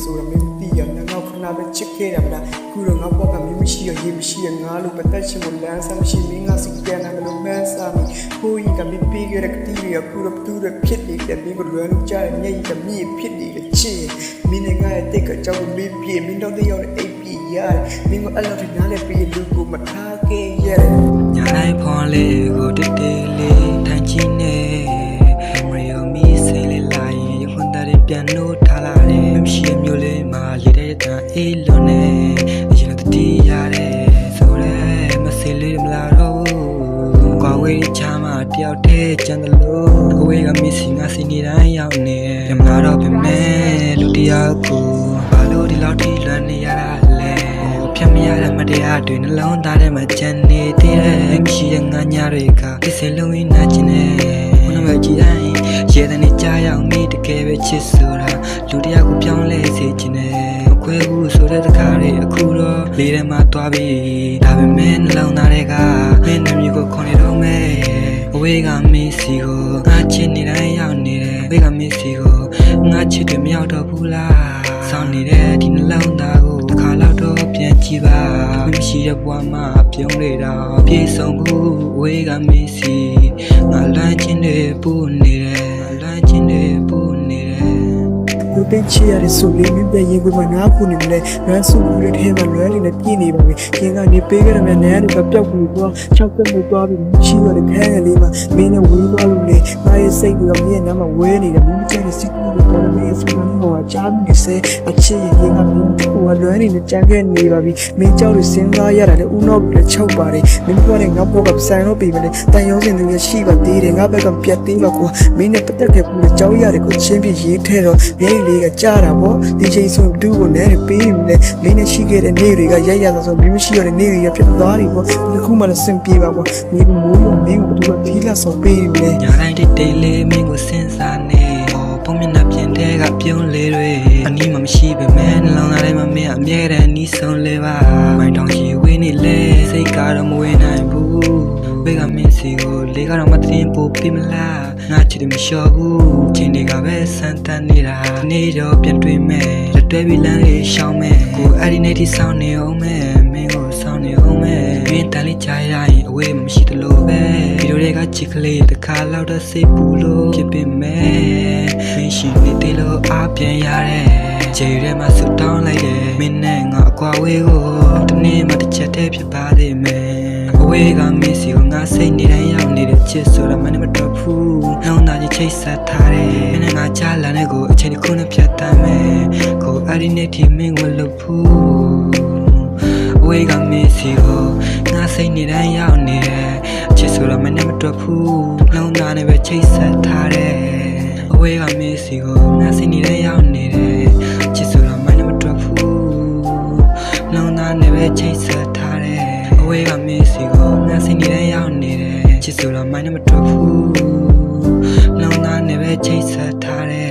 ဆိုတော့မင်းသိရငါခဏပဲချစ်ခဲ့တာမလားခုတော့ငါဘောကမင်းမရှိရရေးမရှိရငါလို့ပတ်သက်ချင်လို့လမ်းဆမ်းမရှိမင်းငါစီပြန်တယ်လို့မှန်းစားမိဟိုကြီးကမင်းပေးခဲ့တဲ့ကတိရခုတော့တူတဲ့ဖြစ်နေတဲ့မင်းကိုလွယ်လို့ကြားရမျက်ရည်ကမြည်ဖြစ်နေတဲ့ချစ်မင်းနဲ့ငါရဲ့တိတ်ကကြောက်မင်းပြေမင်းတော့တယောက်နဲ့အိပ်ပြေရတယ်မင်းကိုအဲ့လိုထင်နားနဲ့ပြေလူကိုမထားခဲ့ရတယ်ညာတိုင်းဖော်လေးကိုတတဲလေးထိုင်ချင်းနေမရီယိုမီစိလေးလိုက်ရခွန်တာရပြန်လို့ထားလာတယ်မရှိမျိုးလေးမှာလေးတဲ့တန်အေးလုံးနေအရင်တတိရတယ်ဆိုရဲမစိလေးမလာတော့ဘူးကွာဝေးချာမတယောက်တည်းကျန်တယ်လို့အဝေးကမစ်စီငါစီနေတိုင်းရောက်နေတယ်မလာတော့ပြင်မဲ့လူတယောက်ကိုဘာလို့ဒီလောက်ထိလွမ်းနေရတာလဲဖြတ်မရတဲ့မတရားတွေနှလုံးသားထဲမှာကျန်နေသေးတယ်မရှိတဲ့ငါညတွေကဒီစလုံးဝင်းနာကျင်နေဘုန်းတော်ကြီးတိုင်းရေတဲ့နေကြရောက်မိတကယ်ပဲချစ်ဆိုတာလူတယောက်ကိုပြောင်းလဲစေချင်တယ်ခွဲဘူးဆိုတဲ့တခါတွေအခုတော့လေးထဲမှာတွားပြီးဒါပေမဲ့နှလုံးသားတွေကမင်းနဲ့မျိုးကိုခွန်နေတော့မဲအဝေးကမင်းစီကိုငါချစ်နေတိုင်းရောက်နေတယ်အဝေးကမင်းစီကိုငါချစ်တယ်မရောက်တော့ဘူးလားစောင်းနေတဲ့ဒီနှလုံးသားကိုတစ်ခါလောက်တော့ပြန်ကြည့်ပါမရှိတဲ့ဘဝမှာပြုံးနေတော့ပြေဆုံးဘူးအဝေးကမင်းစီငါလွမ်းချင်းတွေပူနေတယ်လွမ်းချင်းတွေပူနေတယ်လူတင်ချရတဲ့ဆိုလေးမြပြရင်ကိုမနာခုနေမလဲရန်စုဘူးတဲ့ထဲမှာလွဲလေးနဲ့ပြည့်နေပါပြီခင်ကနေပေးကြရမယ်နဲ့တော့ပျောက်ပြီးတော့၆ကက်မှုသွားပြီးရှိရတဲ့ခဲငယ်လေးမှာမင်းနဲ့ဝေးသွားလို့လေငါရဲ့စိတ်ကမင်းရဲ့နားမှာဝဲနေတယ်မင်းကျတဲ့စိတ်ကိုပေါ်နေစမ်းတော့ချမ်းနေစေအချစ်ရင်ကမင်းကိုလွဲနေနဲ့ကြမ်းခဲ့နေပါပြီမင်းကြောက်လို့စဉ်းစားရတာလေဦးနောက်ပြီးချုပ်ပါတယ်မင်းပြောတဲ့ငါဘောကဆိုင်တော့ပြီမလဲတန်ရုံးစင်သူရရှိပါသေးတယ်ငါဘက်ကပြတ်သေးပါကွာမင်းနဲ့ပတ်သက်ခဲ့ဘူးကြောက်ရတယ်ကိုချင်းပြရေးထဲတော့မင်းလေးကကြားတာပေါ့ဒီချိန်ဆိုတူကိုနဲ့ပေးနေတယ်မင်းနဲ့ရှိခဲ့တဲ့နေ့တွေကရရဆိုဆိုမင်းမရှိရတဲ့နေ့တွေကဖြစ်သွားပြီပေါ့ဒီခုမှလည်းစင်ပြေပါကွာမင်းကမိုးရောမင်းကိုဘယ်သူကထီးလာဆောင်ပေးနေလဲညာတိုင်းတိတ်လေးမင်းကိုစဉ်းစားနေပုံမျက်နှာပြင်တဲ့ကပြုံးလေးတွေအနီးမှမရှိပေမဲ့နှလုံးသားထဲမှာမင်းအမြဲတမ်းနီးဆုံးလေးပါမိုင်းတောင်ကြီးဝေးနေလေစိတ်ကတော့မဝေးနိုင်ဘူးဘယ်ကမင်းစီကိုလေးကတော့မသိပို့ပြမလားငါချစ်တယ်မလျှော်ဘူးချိန်တွေကပဲဆန်းတန်းနေတာနေတော့ပြန်တွေ့မယ်လက်တွဲပြီးလမ်းလေးရှောင်းမယ်ကိုအဲ့ဒီနေ့ထိစောင်းနေအောင်မယ်မင်းကိုစောင်းနေအောင်မယ်မင်းတန်လေးကြားရရင်အဝေးမရှိသလိုပဲဒီလိုတွေကချစ်ကလေးတစ်ခါလောက်တော့စိတ်ပူလို့ဖြစ်ပေမဲ့မင်းရှိနေသေးလို့အားပြန်ရတယ်ခြေထဲမှာဆူတောင်းလိုက်တယ်မင်းနဲ့ငါအကွာဝေးကိုတနေ့မှတစ်ချက်တည်းဖြစ်ပါသေးမယ်အဝေးကမင်းစီကိုငါစိတ်နေတိုင်းရောက်နေတဲ့ချစ်ဆိုတာမနဲ့မတော့ဘူးနှောင်းသားကြီးချိတ်ဆက်ထားတယ်မင်းနဲ့ငါကြားလာတဲ့ကိုအချိန်တစ်ခုနဲ့ဖြတ်တမ်းမယ်ကိုအဲ့ဒီနေ့ထိမင်းကိုလုပ်ဘူးအဝေးကမင်းစီကိုငါစိတ်နေတိုင်းရောက်နေတယ်ချစ်ဆိုတာမနဲ့မတော့ဘူးနှောင်းသားနဲ့ပဲချိတ်ဆက်ထားတယ်အဝေးကမင်းစီကိုငါစိတ်နေတိုင်းရောက်နေတယ်ချစ်ဆိုတာမနဲ့မတော့ဘူးနှောင်းသားနဲ့ပဲချိတ်ဆက်ထားတယ်အဝေးကမင်းစီကိုငါစိတ်နေတိုင်းရောက်နေတယ်ချစ်ဆိုတာမနဲ့မတော့ဘူးနှောင်းသားနဲ့ပဲချိတ်ဆက်ထားတယ်